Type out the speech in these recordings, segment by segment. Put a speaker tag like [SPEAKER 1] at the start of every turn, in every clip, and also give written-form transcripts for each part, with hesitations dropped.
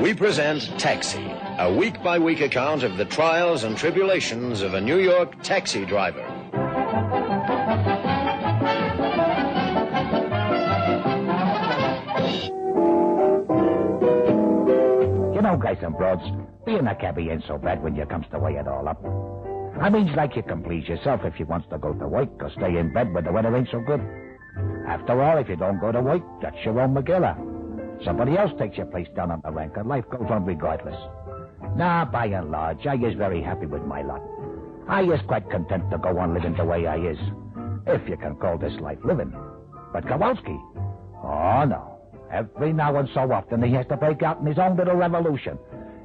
[SPEAKER 1] we present Taxi, a week-by-week account of the trials and tribulations of a New York taxi driver.
[SPEAKER 2] You know, guys and broads, being a cabbie ain't so bad when you comes to weigh it all up. I mean, like you can please yourself if you wants to go to work or stay in bed when the weather ain't so good. After all, if you don't go to work, that's your own McGilla. Somebody else takes your place down on the rank, and life goes on regardless. Nah, by and large, I is very happy with my lot. I is quite content to go on living the way I is, if you can call this life living. But Kowalski, oh no. Every now and so often he has to break out in his own little revolution,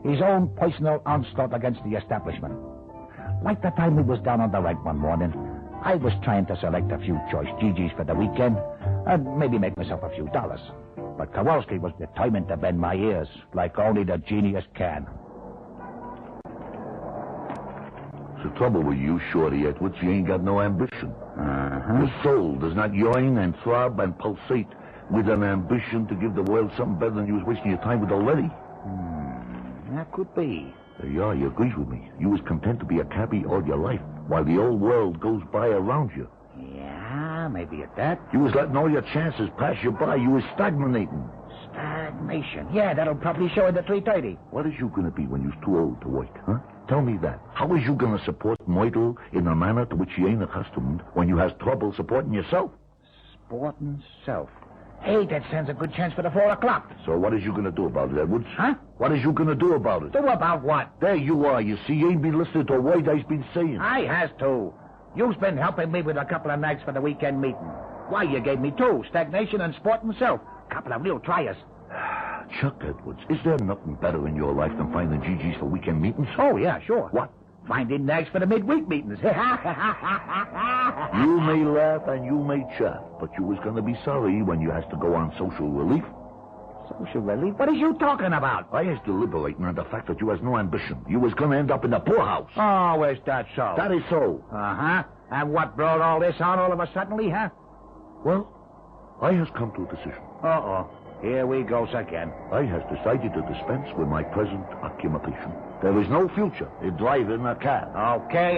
[SPEAKER 2] his own personal onslaught against the establishment. Like the time he was down on the rank one morning, I was trying to select a few choice GGs for the weekend and maybe make myself a few dollars. But Kowalski was determined to bend my ears like only the genius can.
[SPEAKER 3] The trouble with you, Shorty Edwards, you ain't got no ambition. Your soul does not yearn and throb and pulsate with an ambition to give the world something better than you was wasting your time with already.
[SPEAKER 2] That could be.
[SPEAKER 3] Yeah, you agrees with me. You was content to be a cabbie all your life, while the old world goes by around you.
[SPEAKER 2] Yeah, maybe at that.
[SPEAKER 3] You was letting all your chances pass you by. You was stagnating.
[SPEAKER 2] Stagnation. Yeah, that'll probably show in the 3:30.
[SPEAKER 3] What is you gonna be when you's too old to work, huh? Tell me that. How is you gonna support Myrtle in a manner to which she ain't accustomed when you has trouble supporting yourself?
[SPEAKER 2] Sporting self. Hey, that sounds a good chance for the 4 o'clock.
[SPEAKER 3] So what is you gonna do about it, Edwards?
[SPEAKER 2] Huh?
[SPEAKER 3] What is you gonna do about it?
[SPEAKER 2] Do about what?
[SPEAKER 3] There you are. You see, you ain't been listening to a word I's been saying.
[SPEAKER 2] I has to. You've been helping me with a couple of nags for the weekend meeting. Why, you gave me 2, stagnation and sporting self. Couple of real triers.
[SPEAKER 3] Chuck Edwards, is there nothing better in your life than finding GGs for weekend meetings?
[SPEAKER 2] Oh, yeah, sure.
[SPEAKER 3] What?
[SPEAKER 2] Finding nags for the midweek meetings.
[SPEAKER 3] You may laugh and you may chaff, but you was gonna be sorry when you has to go on social relief.
[SPEAKER 2] Social relief? What are you talking about?
[SPEAKER 3] I is deliberating on the fact that you has no ambition. You was gonna end up in the poorhouse.
[SPEAKER 2] Oh, is that so?
[SPEAKER 3] That is so.
[SPEAKER 2] Uh-huh. And what brought all this on all of a suddenly, huh?
[SPEAKER 3] Well, I has come to a decision.
[SPEAKER 2] Uh-oh. Here we goes again.
[SPEAKER 3] I has decided to dispense with my present occupation. There is no future in driving a cab.
[SPEAKER 2] Okay,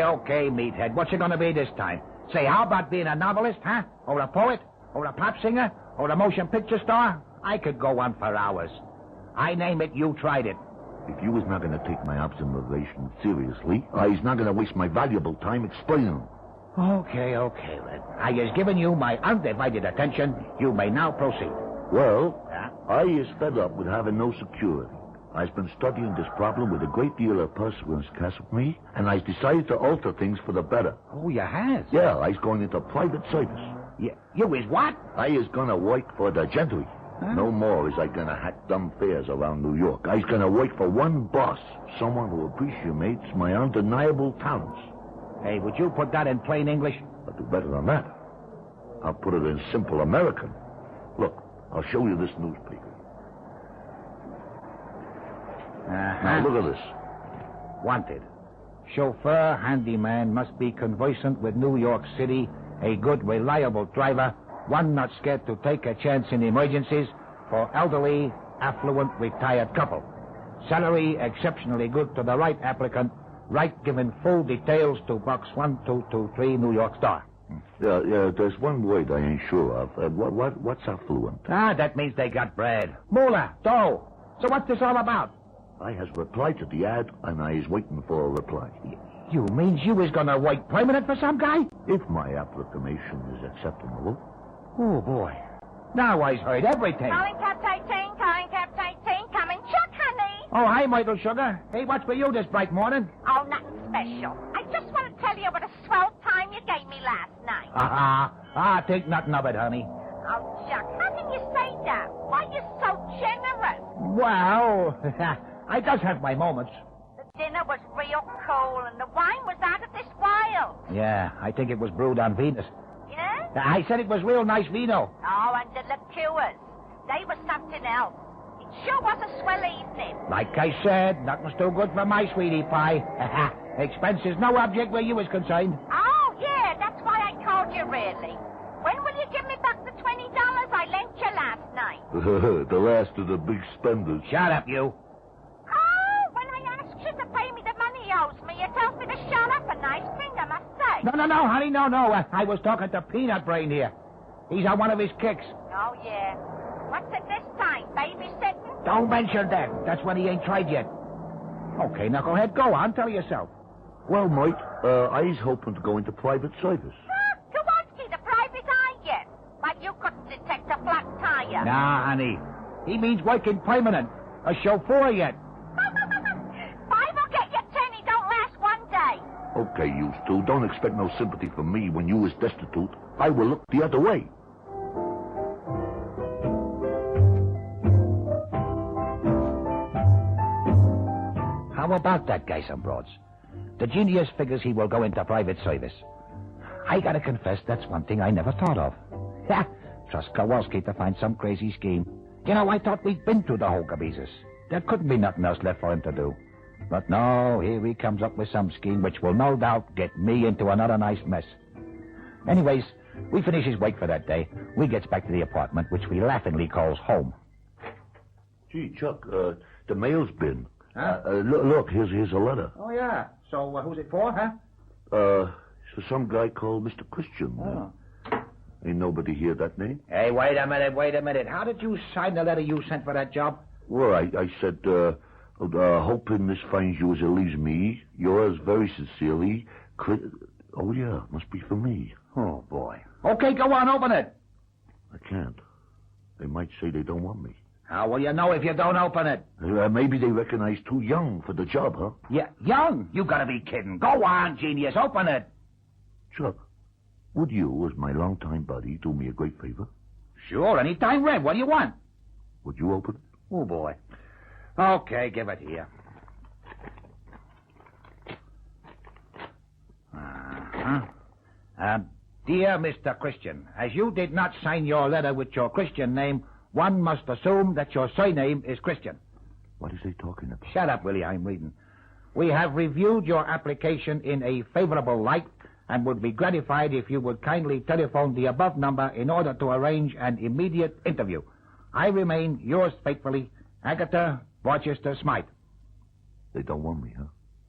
[SPEAKER 2] meathead. What's it gonna be this time? Say, how about being a novelist, huh? Or a poet? Or a pop singer? Or a motion picture star? I could go on for hours. I name it, you tried it.
[SPEAKER 3] If you was not going to take my observation seriously, I is not going to waste my valuable time explaining them.
[SPEAKER 2] Okay, Red. I has given you my undivided attention. You may now proceed.
[SPEAKER 3] Well, I is fed up with having no security. I've been studying this problem with a great deal of perseverance, me, and I've decided to alter things for the better.
[SPEAKER 2] Oh, you has?
[SPEAKER 3] Yeah, I's going into private service.
[SPEAKER 2] You is what?
[SPEAKER 3] I is gonna work for the gentry. Huh? No more is I gonna hack dumb fares around New York. I's gonna work for one boss, someone who appreciates my undeniable talents.
[SPEAKER 2] Hey, would you put that in plain English?
[SPEAKER 3] I'll do better than that. I'll put it in simple American. Look, I'll show you this newspaper. Now look at this.
[SPEAKER 2] Wanted. Chauffeur, handyman must be conversant with New York City, a good, reliable driver, one not scared to take a chance in emergencies, for elderly, affluent, retired couple. Salary exceptionally good to the right applicant, right given full details to box 1223, New York Star.
[SPEAKER 3] Yeah, there's one word I ain't sure of. What's affluent?
[SPEAKER 2] That means they got bread. Moolah, dough. So what's this all about?
[SPEAKER 3] I has replied to the ad, and I is waiting for a reply.
[SPEAKER 2] You means you is gonna work permanent for some guy?
[SPEAKER 3] If my application is acceptable.
[SPEAKER 2] Oh, boy. Now I's heard everything.
[SPEAKER 4] Calling Captain 18, coming Chuck, honey.
[SPEAKER 2] Oh, hi, Myrtle Sugar. Hey, what's for you this bright morning?
[SPEAKER 4] Oh, nothing special. I just want to tell you what a swell time you gave me last night.
[SPEAKER 2] I think nothing of it, honey.
[SPEAKER 4] Oh, Chuck, how can you say that? Why, you're so generous.
[SPEAKER 2] Well, I does have my moments.
[SPEAKER 4] The dinner was real cool, and the wine was out of this world.
[SPEAKER 2] Yeah, I think it was brewed on Venus.
[SPEAKER 4] Yeah?
[SPEAKER 2] I said it was real nice vino.
[SPEAKER 4] Oh, and the liqueurs. They were something else. It sure was a swell evening.
[SPEAKER 2] Like I said, nothing's too good for my sweetie pie. Expense is no object where you is concerned.
[SPEAKER 4] Oh, yeah, that's why I called you, really. When will you give me back the $20 I lent you last night?
[SPEAKER 3] The last of the big spenders.
[SPEAKER 2] Shut up, you. No, honey, no. I was talking to Peanut Brain here. He's on one of his kicks.
[SPEAKER 4] Oh, yeah. What's it this time? Babysitting?
[SPEAKER 2] Don't mention that. That's when he ain't tried yet. Okay, knucklehead, go on. Tell yourself.
[SPEAKER 3] Well, mate, I was hoping to go into private service.
[SPEAKER 4] Kowalski, the private eye yet. But you couldn't detect a flat tire.
[SPEAKER 2] Nah, honey. He means working permanent. A chauffeur yet.
[SPEAKER 4] Five will get your tin. He don't last one day.
[SPEAKER 3] Okay, you two, don't expect no sympathy from me when you was destitute. I will look the other way.
[SPEAKER 2] How about that, guys and broads? The genius figures he will go into private service. I gotta confess, that's one thing I never thought of. Yeah, trust Kowalski to find some crazy scheme. You know, I thought we'd been through the whole cabezas. There couldn't be nothing else left for him to do. But no, here he comes up with some scheme which will no doubt get me into another nice mess. Anyways, we finish his work for that day. We gets back to the apartment, which we laughingly calls home.
[SPEAKER 3] Gee, Chuck, the mail's been.
[SPEAKER 2] Huh?
[SPEAKER 3] Look, here's a letter.
[SPEAKER 2] Oh, yeah. So, who's it for, huh?
[SPEAKER 3] It's for some guy called Mr. Christian.
[SPEAKER 2] Oh.
[SPEAKER 3] Ain't nobody here that name?
[SPEAKER 2] Hey, wait a minute. How did you sign the letter you sent for that job?
[SPEAKER 3] Well, I said, hoping this finds you as it leaves me. Yours very sincerely, Oh, yeah, must be for me.
[SPEAKER 2] Oh, boy. Okay, go on, open it.
[SPEAKER 3] I can't. They might say they don't want me.
[SPEAKER 2] How will you know if you don't open it?
[SPEAKER 3] Maybe they recognize too young for the job, huh?
[SPEAKER 2] Yeah, young? You gotta be kidding. Go on, genius, open it.
[SPEAKER 3] Chuck, would you, as my longtime buddy, do me a great favor?
[SPEAKER 2] Sure, anytime, Red. What do you want?
[SPEAKER 3] Would you open it?
[SPEAKER 2] Oh, boy. Okay, give it here. Dear Mr. Christian, as you did not sign your letter with your Christian name, one must assume that your surname is Christian.
[SPEAKER 3] What is he talking about?
[SPEAKER 2] Shut up, Willie, I'm reading. We have reviewed your application in a favorable light and would be gratified if you would kindly telephone the above number in order to arrange an immediate interview. I remain yours faithfully, Agatha Rochester Smythe.
[SPEAKER 3] They don't want me, huh?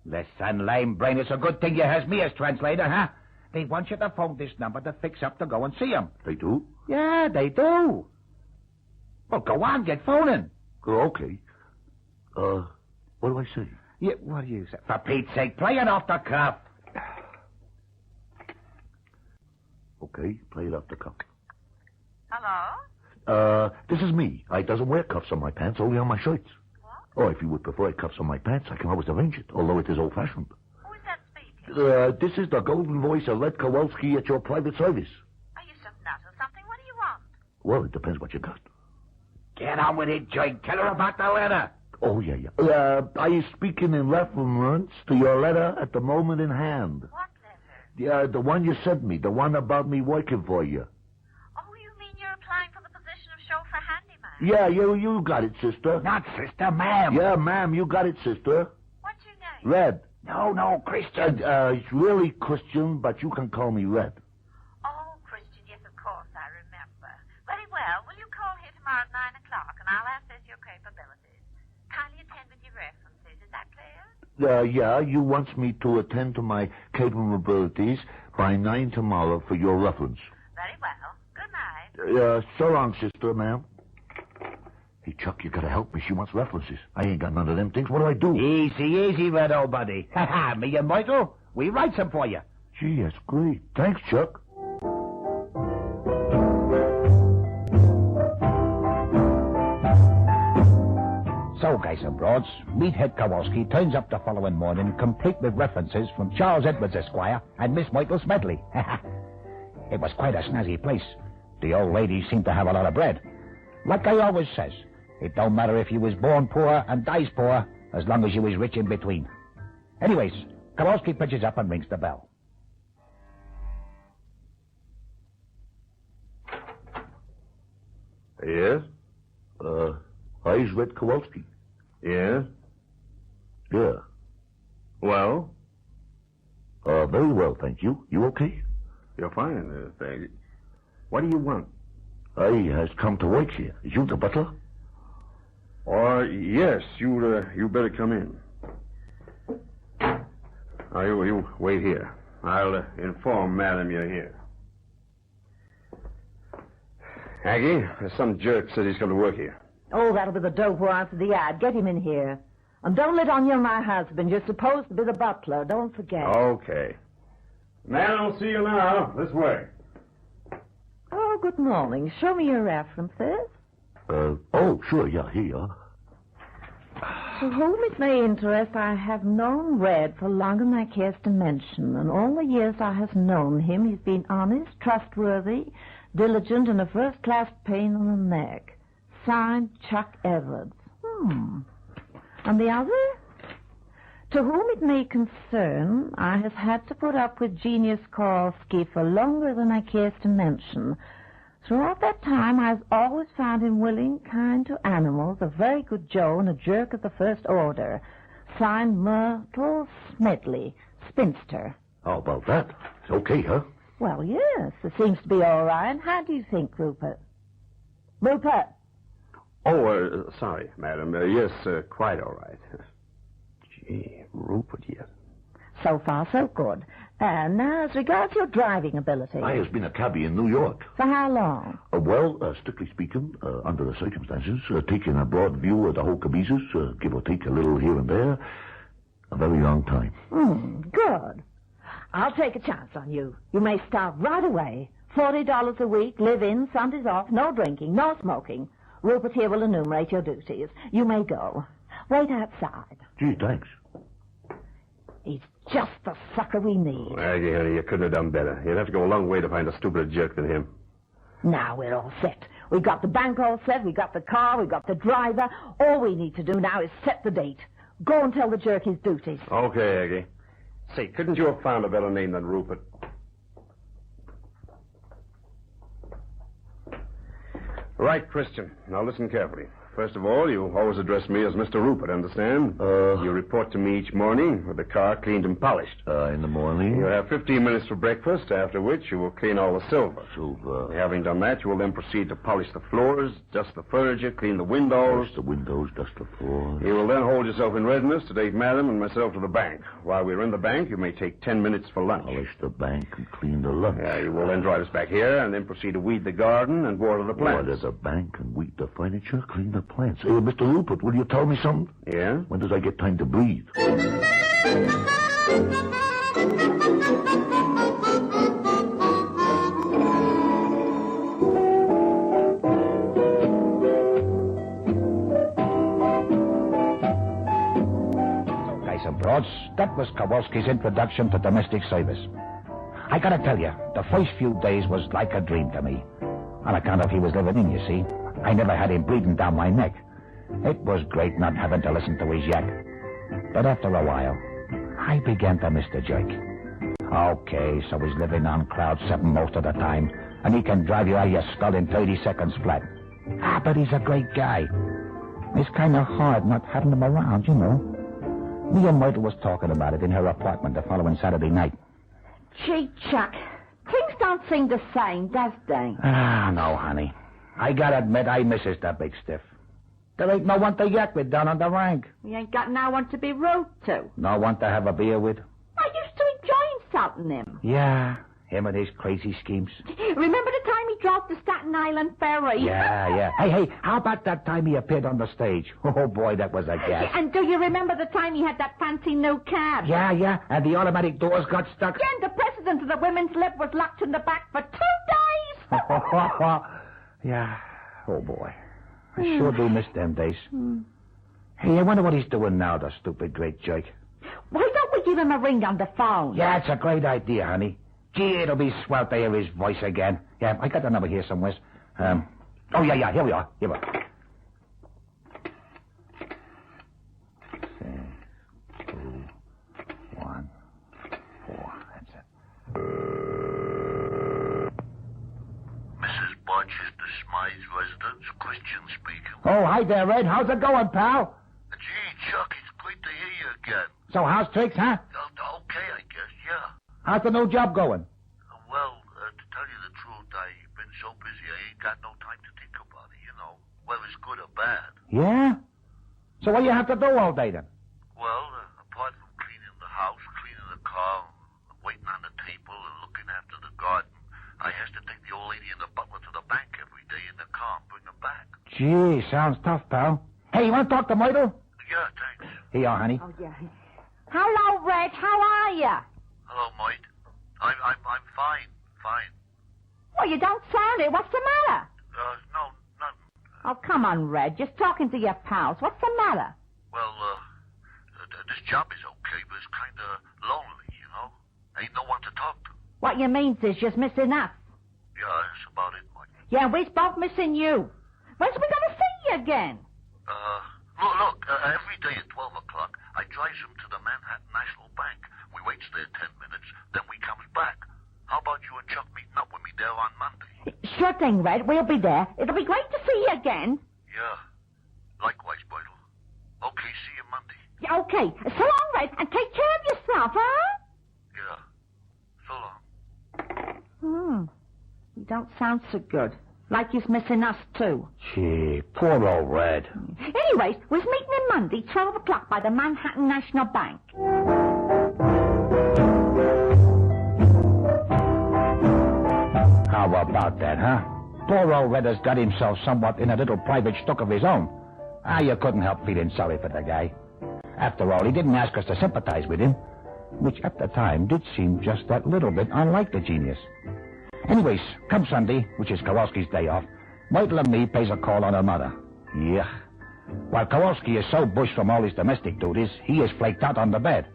[SPEAKER 2] Listen, lame brain, it's a good thing you has me as translator, huh? They want you to phone this number to fix up to go and see them.
[SPEAKER 3] They do?
[SPEAKER 2] Yeah, they do. Well, go on, get phoning.
[SPEAKER 3] Oh, okay. What do I say?
[SPEAKER 2] Yeah, what do you say? For Pete's sake, play it off the cuff.
[SPEAKER 3] Okay, play it off the cuff.
[SPEAKER 4] Hello?
[SPEAKER 3] This is me. I doesn't wear cuffs on my pants, only on my shirts.
[SPEAKER 4] What?
[SPEAKER 3] Oh, if you would prefer cuffs on my pants, I can always arrange it, although it is old-fashioned.
[SPEAKER 4] Who is that speaking?
[SPEAKER 3] This is the golden voice of Red Kowalski at your private service.
[SPEAKER 4] Are you some nut or something? What do you want?
[SPEAKER 3] Well, it depends what you got.
[SPEAKER 2] Get on with it, Jake. Tell her about the letter.
[SPEAKER 3] Oh, yeah. I is speaking in reference to your letter at the moment in hand.
[SPEAKER 4] What letter?
[SPEAKER 3] The one you sent me, the one about me working for you.
[SPEAKER 4] Oh, you mean you're applying for the position of chauffeur handyman?
[SPEAKER 3] Yeah, you got it, sister.
[SPEAKER 2] Not sister, ma'am.
[SPEAKER 3] Yeah, ma'am, you got it, sister.
[SPEAKER 4] What's your name?
[SPEAKER 3] Red.
[SPEAKER 2] No, Christian.
[SPEAKER 3] It's really Christian, but you can call me Red.
[SPEAKER 4] Oh, Christian, yes, of course, I remember. Very well. Will you call here tomorrow at 9 o'clock, and I'll assess your capabilities. Kindly attend with your references. Is that clear?
[SPEAKER 3] Yeah, you wants me to attend to my capabilities by 9 tomorrow for your reference.
[SPEAKER 4] Very well. Good night.
[SPEAKER 3] So long, sister, ma'am. Hey, Chuck, you gotta help me. She wants references. I ain't got none of them things. What do I do?
[SPEAKER 2] Easy, Red, old buddy. Ha, me and Michael, we write some for you.
[SPEAKER 3] Gee, that's great. Thanks, Chuck.
[SPEAKER 2] So, guys and broads, Meathead Kowalski turns up the following morning, complete with references from Charles Edwards, Esquire, and Miss Michael Smedley. It was quite a snazzy place. The old lady seemed to have a lot of bread. Like I always says, it don't matter if you was born poor and dies poor, as long as you was rich in between. Anyways, Kowalski pitches up and rings the bell.
[SPEAKER 3] Yes? I's Red Kowalski.
[SPEAKER 5] Yes?
[SPEAKER 3] Yeah.
[SPEAKER 5] Well?
[SPEAKER 3] Very well, thank you. You okay?
[SPEAKER 5] You're fine, thank you. What do you want?
[SPEAKER 3] I has come to work here. Is you the butler?
[SPEAKER 5] Yes, you better come in. You wait here. I'll inform Madam you're here. Aggie, there's some jerk said he's going to work here.
[SPEAKER 6] Oh, that'll be the dope who answered the ad. Get him in here. And don't let on you're my husband. You're supposed to be the butler. Don't forget.
[SPEAKER 5] Okay. Man, I'll see you now. This way.
[SPEAKER 6] Oh, good morning. Show me your references.
[SPEAKER 3] Sure, yeah, here you are.
[SPEAKER 6] To whom it may interest, I have known Red for longer than I cares to mention. And all the years I have known him, he's been honest, trustworthy, diligent, and a first-class pain in the neck. Signed, Chuck Edwards. And the other? To whom it may concern, I have had to put up with Genius Kowalski for longer than I cares to mention. Throughout that time, I've always found him willing, kind to animals, a very good Joe, and a jerk of the first order. Signed Myrtle Smedley, spinster.
[SPEAKER 3] How about that? It's okay, huh?
[SPEAKER 6] Well, yes, it seems to be all right. How do you think, Rupert? Rupert!
[SPEAKER 5] Oh, sorry, Madam. Yes, quite all right. Gee, Rupert, yes.
[SPEAKER 6] So far, so good. And now, as regards your driving ability.
[SPEAKER 3] I has been a cabbie in New York.
[SPEAKER 6] For how long?
[SPEAKER 3] Strictly speaking, under the circumstances, taking a broad view of the whole cabooses, give or take a little here and there, a very long time.
[SPEAKER 6] Good. I'll take a chance on you. You may start right away. $40 a week, live in, Sundays off, no drinking, no smoking. Rupert here will enumerate your duties. You may go. Wait outside.
[SPEAKER 3] Gee, thanks.
[SPEAKER 6] He's just the sucker we need.
[SPEAKER 5] Aggie, honey, you couldn't have done better. You'd have to go a long way to find a stupider jerk than him.
[SPEAKER 6] Now we're all set. We've got the bank all set, we've got the car, we've got the driver. All we need to do now is set the date. Go and tell the jerk his duties.
[SPEAKER 5] Okay, Aggie. Say, couldn't you have found a better name than Rupert? Right, Christian. Now listen carefully. First of all, you always address me as Mr. Rupert, understand? You report to me each morning with the car cleaned and polished.
[SPEAKER 3] In the morning?
[SPEAKER 5] You have 15 minutes for breakfast, after which you will clean all the silver. Having done that, you will then proceed to polish the floors, dust the furniture, clean the windows.
[SPEAKER 3] Dust the windows, dust the floors.
[SPEAKER 5] You will then hold yourself in readiness to take Madam and myself to the bank. While we're in the bank, you may take 10 minutes for lunch.
[SPEAKER 3] Polish the bank and clean the lunch.
[SPEAKER 5] Yeah, you will then drive us back here and then proceed to weed the garden and water the plants.
[SPEAKER 3] Water the bank and weed the furniture, clean the plants. Mr. Rupert, will you tell me something?
[SPEAKER 5] Yeah?
[SPEAKER 3] When does I get time to breathe?
[SPEAKER 2] Guys and broads, that was Kowalski's introduction to domestic service. I gotta tell you, the first few days was like a dream to me. On account of he was living in, you see. I never had him breathing down my neck. It was great not having to listen to his yak. But after a while, I began to miss the jerk. Okay, so he's living on cloud 7 most of the time, and he can drive you out of your skull in 30 seconds flat. But he's a great guy. It's kind of hard not having him around, you know. Me and Myrtle was talking about it in her apartment the following Saturday night.
[SPEAKER 6] Gee, Chuck, things don't seem the same, does they?
[SPEAKER 2] No, honey. I gotta admit, I misses the big stiff. There ain't no one to yak with down on the rank.
[SPEAKER 6] We ain't got no one to be rude to.
[SPEAKER 2] No one to have a beer with.
[SPEAKER 6] I used to enjoy insulting him.
[SPEAKER 2] Yeah, him and his crazy schemes.
[SPEAKER 6] Remember the time he drove the Staten Island ferry?
[SPEAKER 2] Yeah. Hey, how about that time he appeared on the stage? Oh, boy, that was a gas.
[SPEAKER 6] And do you remember the time he had that fancy new cab?
[SPEAKER 2] Yeah, and the automatic doors got stuck.
[SPEAKER 6] Yeah, and the president of the women's lib was locked in the back for 2 days.
[SPEAKER 2] Yeah, oh, boy. I sure do miss them days. Hey, I wonder what he's doing now, the stupid great jerk.
[SPEAKER 6] Why don't we give him a ring on the phone?
[SPEAKER 2] Yeah, it's a great idea, honey. Gee, it'll be swell to hear his voice again. Yeah, I got the number here somewhere. Yeah, here we are. 2, 1, 4, that's it.
[SPEAKER 3] Mrs. Barchester Smythe's residence, Christian speaking.
[SPEAKER 2] Oh, hi there, Red. How's it going, pal?
[SPEAKER 3] Gee, Chuck, it's great to hear you again.
[SPEAKER 2] So, how's tricks, huh?
[SPEAKER 3] Okay, I guess, yeah.
[SPEAKER 2] How's the new job going?
[SPEAKER 3] To tell you the truth, I've been so busy I ain't got no time to think about it, you know, whether it's good or bad.
[SPEAKER 2] Yeah? So what do you have to do all day, then?
[SPEAKER 3] Well, apart from cleaning the house, cleaning the car, and waiting on the
[SPEAKER 2] Gee, sounds tough, pal. Hey, you want to talk to Myrtle?
[SPEAKER 3] Yeah, thanks.
[SPEAKER 2] Here you are, honey.
[SPEAKER 6] Oh, yeah. Hello, Red. How are you?
[SPEAKER 3] Hello, Mike. I'm fine.
[SPEAKER 6] Well, you don't sound it. What's the matter?
[SPEAKER 3] No, nothing.
[SPEAKER 6] Oh, come on, Red. Just talking to your pals. What's the matter?
[SPEAKER 3] Well, this job is okay, but it's kind of lonely, you know? Ain't no one to talk to.
[SPEAKER 6] What you mean is just missing us.
[SPEAKER 3] Yeah, that's about it, Mike.
[SPEAKER 6] Yeah, we're both missing you. When's we going to see you again?
[SPEAKER 3] Look, every day at 12 o'clock, I drives him to the Manhattan National Bank. We waits there 10 minutes, then we comes back. How about you and Chuck meeting up with me there on Monday?
[SPEAKER 6] Sure thing, Red. We'll be there. It'll be great to see you again.
[SPEAKER 3] Yeah. Likewise, Myrtle. Okay, see you Monday.
[SPEAKER 6] Yeah, okay. So long, Red, and take care of yourself, huh?
[SPEAKER 3] Yeah. So long.
[SPEAKER 6] You don't sound so good. Like he's missing us, too.
[SPEAKER 2] Gee, poor old Red.
[SPEAKER 6] Anyways, we're meeting him Monday, 12 o'clock, by the Manhattan National Bank.
[SPEAKER 2] How about that, huh? Poor old Red has got himself somewhat in a little private stook of his own. You couldn't help feeling sorry for the guy. After all, he didn't ask us to sympathize with him, which at the time did seem just that little bit unlike the genius. Anyways, come Sunday, which is Kowalski's day off, Myrtle and me pays a call on her mother. Yeah. While Kowalski is so bushed from all his domestic duties, he is flaked out on the bed.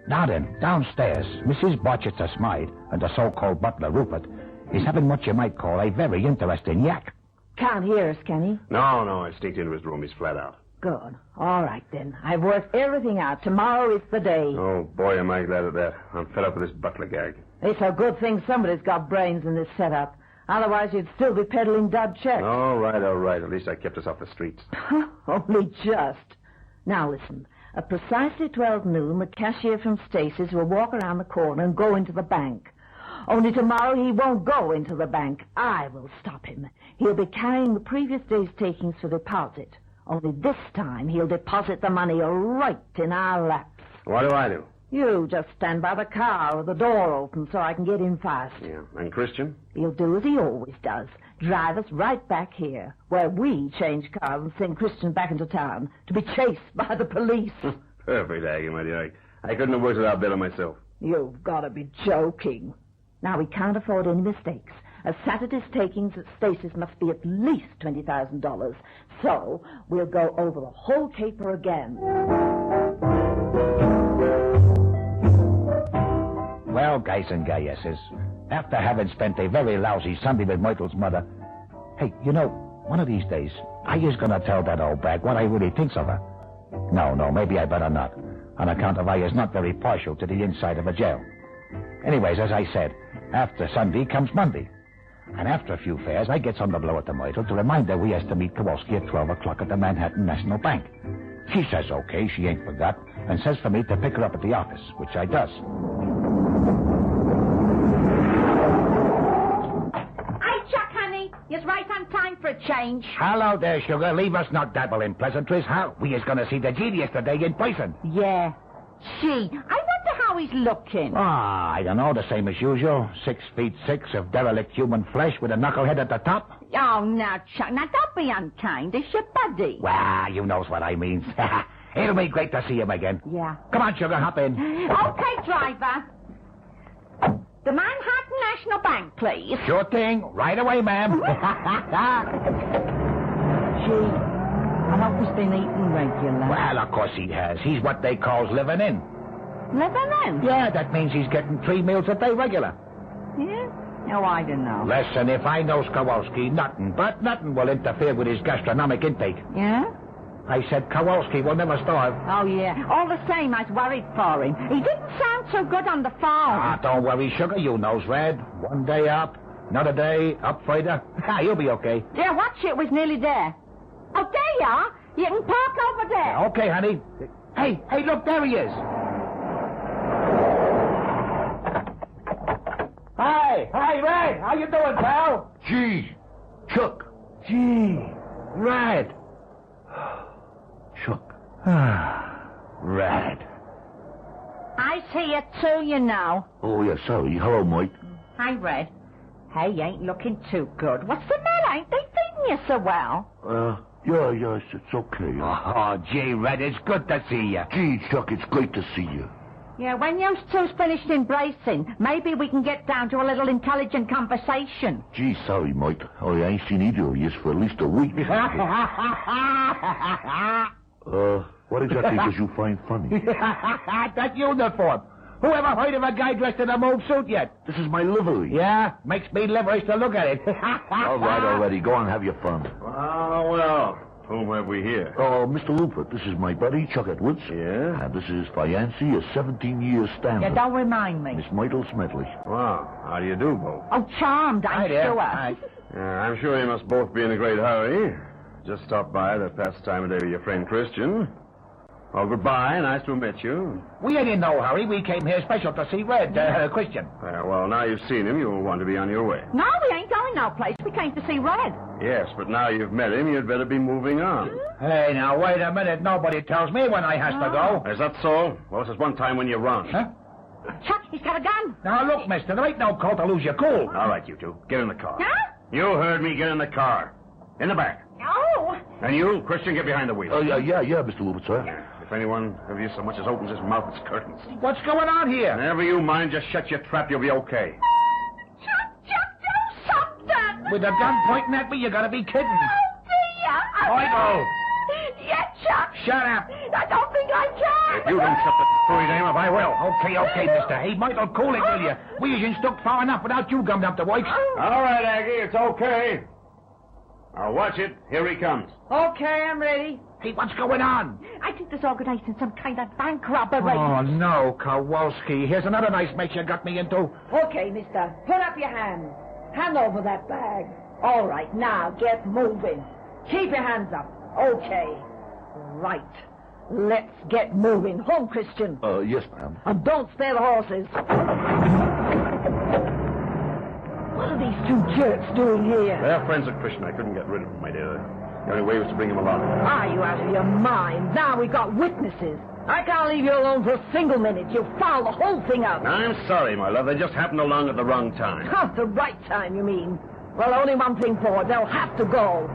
[SPEAKER 2] Now then, downstairs, Mrs. Barchett's Smythe and the so-called butler Rupert is having what you might call a very interesting yak.
[SPEAKER 6] Can't hear us, can he?
[SPEAKER 5] No, I sneaked into his room. He's flat out.
[SPEAKER 6] Good. All right, then. I've worked everything out. Tomorrow is the day.
[SPEAKER 5] Oh, boy, am I glad of that. I'm fed up with this butler gag.
[SPEAKER 6] It's a good thing somebody's got brains in this setup. Otherwise, you'd still be peddling dud checks.
[SPEAKER 5] All right. At least I kept us off the streets.
[SPEAKER 6] Only just. Now, listen. At precisely 12 noon, the cashier from Stacy's will walk around the corner and go into the bank. Only tomorrow he won't go into the bank. I will stop him. He'll be carrying the previous day's takings for deposit. Only this time he'll deposit the money right in our laps.
[SPEAKER 5] What do I do?
[SPEAKER 6] You just stand by the car with the door open so I can get in fast.
[SPEAKER 5] Yeah. And Christian?
[SPEAKER 6] He'll do as he always does. Drive us right back here, where we change cars and send Christian back into town to be chased by the police.
[SPEAKER 5] Perfect, Aggie, my dear. I couldn't have worked it out better myself.
[SPEAKER 6] You've got to be joking. Now, we can't afford any mistakes. As Saturday's takings at Stacy's must be at least $20,000. So, we'll go over the whole caper again.
[SPEAKER 2] Well, guys and gayesses, after having spent a very lousy Sunday with Myrtle's mother, hey, you know, one of these days, I is going to tell that old bag what I really thinks of her. No, maybe I better not, on account of I is not very partial to the inside of a jail. Anyways, as I said, after Sunday comes Monday. And after a few fares, I gets on the blow at the Myrtle to remind her we has to meet Kowalski at 12 o'clock at the Manhattan National Bank. She says okay, she ain't forgot, and says for me to pick her up at the office, which I does.
[SPEAKER 6] Hi, Chuck, honey. You're right on time for a change.
[SPEAKER 2] Hello there, sugar. Leave us not dabble in pleasantries, huh? We is going to see the genius today in person.
[SPEAKER 6] Yeah. Gee, I wonder how he's looking.
[SPEAKER 2] I don't know, the same as usual. 6'6" of derelict human flesh with a knucklehead at the top.
[SPEAKER 6] Oh, now, Chuck, now don't be unkind. It's your buddy.
[SPEAKER 2] Well, you knows what I mean. It'll be great to see him again.
[SPEAKER 6] Yeah.
[SPEAKER 2] Come on, sugar, hop in.
[SPEAKER 6] Okay, driver. The Manhattan National Bank, please.
[SPEAKER 2] Sure thing. Right away, ma'am.
[SPEAKER 6] Gee, I hope he's been eating regular.
[SPEAKER 2] Well, of course he has. He's what they calls living in.
[SPEAKER 6] Living in?
[SPEAKER 2] Yeah, that means he's getting 3 meals a day regular.
[SPEAKER 6] Yeah? No, I don't know.
[SPEAKER 2] Listen, if I knows Kowalski, nothing will interfere with his gastronomic intake.
[SPEAKER 6] Yeah?
[SPEAKER 2] I said Kowalski will never starve.
[SPEAKER 6] Oh, yeah. All the same, I was worried for him. He didn't sound so good on the phone.
[SPEAKER 2] Don't worry, sugar. You knows, Red. One day up, another day up further. You'll be okay.
[SPEAKER 6] Yeah, watch it. Was nearly there. Oh, there you are. You can park over there.
[SPEAKER 2] Yeah, okay, honey. Hey, look, there he is. Hi, Red. How you doing, pal?
[SPEAKER 3] Gee, Chuck.
[SPEAKER 2] Gee, Red.
[SPEAKER 3] Chuck.
[SPEAKER 2] Red.
[SPEAKER 6] I see you too, you know.
[SPEAKER 3] Oh, yeah, sorry. Hello, Mike.
[SPEAKER 6] Hi, Red. Hey, you ain't looking too good. What's the matter? Ain't they feeding you so well.
[SPEAKER 3] Yeah, it's okay.
[SPEAKER 2] Oh, gee, Red, it's good to see you.
[SPEAKER 3] Gee, Chuck, it's great to see you.
[SPEAKER 6] Yeah, when you two's finished embracing, maybe we can get down to a little intelligent conversation.
[SPEAKER 3] Gee, sorry, mate. I ain't seen either of you for at least a week. What exactly does you find funny?
[SPEAKER 2] That uniform. Who ever heard of a guy dressed in a mauve suit yet?
[SPEAKER 3] This is my livery.
[SPEAKER 2] Yeah, makes me liverish to look at it.
[SPEAKER 3] All right, already. Go on, have your fun.
[SPEAKER 5] Oh, well. Whom have we here?
[SPEAKER 3] Oh, Mr. Rupert, this is my buddy, Chuck Edwards.
[SPEAKER 5] Yeah?
[SPEAKER 3] And this is fiancée, a 17-year standard.
[SPEAKER 6] Yeah, don't remind me.
[SPEAKER 3] Miss Myrtle Smedley.
[SPEAKER 5] Wow. How do you do, both?
[SPEAKER 6] Oh, charmed, I'm sure.
[SPEAKER 5] I'm sure you must both be in a great hurry. Just stopped by to pass the time of day with your friend Christian. Oh, goodbye. Nice to have met you.
[SPEAKER 2] We ain't in no hurry. We came here special to see Red, Christian.
[SPEAKER 5] Well, now you've seen him, you'll want to be on your way.
[SPEAKER 6] No, we ain't going no place. We came to see Red.
[SPEAKER 5] Yes, but now you've met him, you'd better be moving on.
[SPEAKER 2] Hey, now, wait a minute. Nobody tells me when I has to go.
[SPEAKER 5] Is that so? Well, this is one time when you run.
[SPEAKER 2] Huh?
[SPEAKER 6] Chuck, he's got a gun.
[SPEAKER 2] Now, look, mister, there ain't no call to lose your cool.
[SPEAKER 5] All right, you two. Get in the car.
[SPEAKER 6] Huh?
[SPEAKER 5] You heard me. Get in the car. In the back.
[SPEAKER 6] Oh.
[SPEAKER 5] And you, Christian, get behind the wheel.
[SPEAKER 3] Yeah, Mr. Rupert, sir.
[SPEAKER 5] If anyone of you so much as opens his mouth, it's curtains.
[SPEAKER 2] What's going on here?
[SPEAKER 5] Never you mind. Just shut your trap. You'll be okay.
[SPEAKER 6] Chuck, do something.
[SPEAKER 2] With a gun pointing at me, you gotta be kidding.
[SPEAKER 6] Oh, dear.
[SPEAKER 2] Michael!
[SPEAKER 6] Yeah, Chuck.
[SPEAKER 2] Shut up.
[SPEAKER 6] I don't think I can.
[SPEAKER 5] If you don't shut the story name up, I will.
[SPEAKER 2] Okay, mister. Hey, Michael, cool it, will you? We ain't stuck far enough without you gummed up the works.
[SPEAKER 5] All right, Aggie, it's okay. Now watch it. Here he comes.
[SPEAKER 6] Okay, I'm ready.
[SPEAKER 2] Hey, what's going on?
[SPEAKER 6] I think there's organizing some kind of bank robbery.
[SPEAKER 2] Oh, no, Kowalski. Here's another nice mix you got me into.
[SPEAKER 6] Okay, mister. Put up your hands. Hand over that bag. All right, now get moving. Keep your hands up. Okay. Right. Let's get moving. Home, Christian.
[SPEAKER 3] Yes, ma'am.
[SPEAKER 6] And don't spare the horses. What are these two jerks doing here?
[SPEAKER 5] They're friends of Christian. I couldn't get rid of him, my dear. The only way was to bring him along.
[SPEAKER 6] Are you out of your mind? Now we've got witnesses. I can't leave you alone for a single minute. You'll foul the whole thing up.
[SPEAKER 5] I'm sorry, my love. They just happened along at the wrong time.
[SPEAKER 6] Huh, the right time, you mean? Well, only one thing forward. They'll have to go.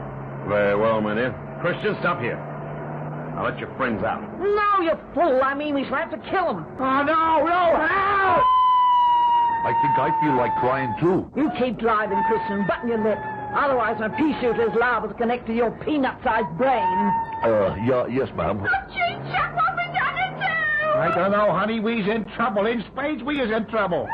[SPEAKER 5] Very well, my dear. Christian, stop here. I'll let your friends out.
[SPEAKER 6] No, you fool. I mean, we shall have to kill them.
[SPEAKER 2] Oh, no, help!
[SPEAKER 3] I think I feel like crying, too.
[SPEAKER 6] You keep driving, Christian. Button your lip. Otherwise, my pea shooter is liable to connect to your peanut-sized brain.
[SPEAKER 3] Yes, ma'am.
[SPEAKER 6] Oh, gee, Chuck, what we gonna do?
[SPEAKER 2] I don't know, honey. We's in trouble. In spades, we is in trouble.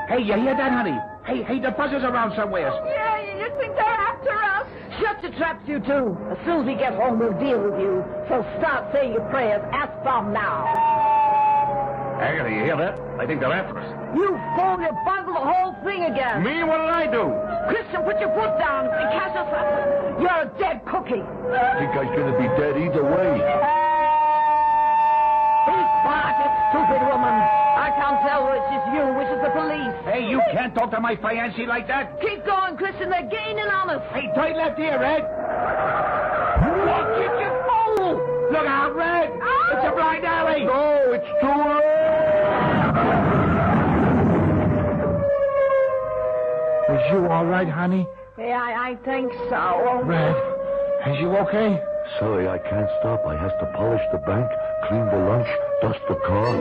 [SPEAKER 2] Hey, you hear that, honey? Hey, the buzzer's around somewhere.
[SPEAKER 6] Yeah, you think they're after us? Shut your traps, you two. As soon as we get home, we'll deal with you. So start saying your prayers as from now.
[SPEAKER 5] Agatha, you hear that? I think they're after us.
[SPEAKER 6] You fool, you bungled the whole thing again.
[SPEAKER 5] Me? What did I do?
[SPEAKER 6] Christian, put your foot down. If we catch us up, you're a dead cookie.
[SPEAKER 3] I think I'm gonna be dead either way.
[SPEAKER 6] Be quiet, you stupid woman. I can't tell which is you, which is the police.
[SPEAKER 2] Hey, you can't talk to my fiancée like that.
[SPEAKER 6] Keep going, Christian. They're gaining on us.
[SPEAKER 2] Hey, turn left here, Red. Watch it, you fool! Look out, Red!
[SPEAKER 6] Oh.
[SPEAKER 2] It's a blind alley!
[SPEAKER 3] No, it's too late!
[SPEAKER 2] Is you all right, honey?
[SPEAKER 6] Yeah, I think so.
[SPEAKER 2] Red, is you okay?
[SPEAKER 3] Sorry, I can't stop. I has to polish the bank, clean the lunch, dust the car.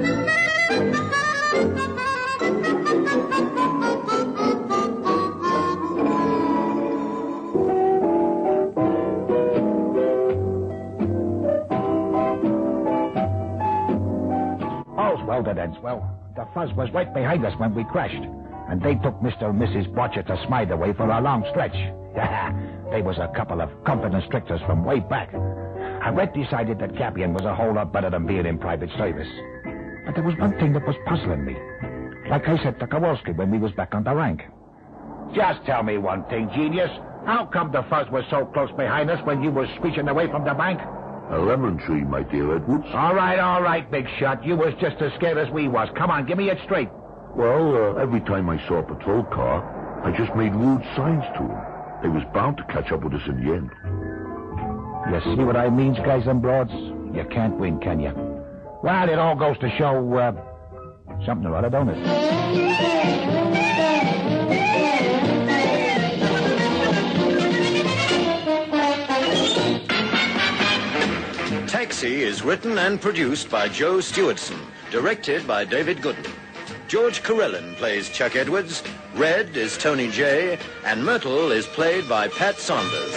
[SPEAKER 2] All's well that ends well. The fuzz was right behind us when we crashed. And they took Mr. and Mrs. Botcher to Smythe away for a long stretch. They was a couple of confident stricters from way back. And Red decided that Capian was a whole lot better than being in private service. But there was one thing that was puzzling me. Like I said to Kowalski when we was back on the rank. Just tell me one thing, genius. How come the fuzz was so close behind us when you was screeching away from the bank?
[SPEAKER 3] A lemon tree, my dear Edwards.
[SPEAKER 2] All right, big shot. You was just as scared as we was. Come on, give me it straight.
[SPEAKER 3] Well, every time I saw a patrol car, I just made rude signs to them. They was bound to catch up with us in the end.
[SPEAKER 2] You see what I mean, guys and broads? You can't win, can you? Well, it all goes to show, something or other, don't it?
[SPEAKER 1] Taxi is written and produced by Joe Stewardson, directed by David Goodman. George Carellin plays Chuck Edwards, Red is Tony Jay, and Myrtle is played by Pat Saunders.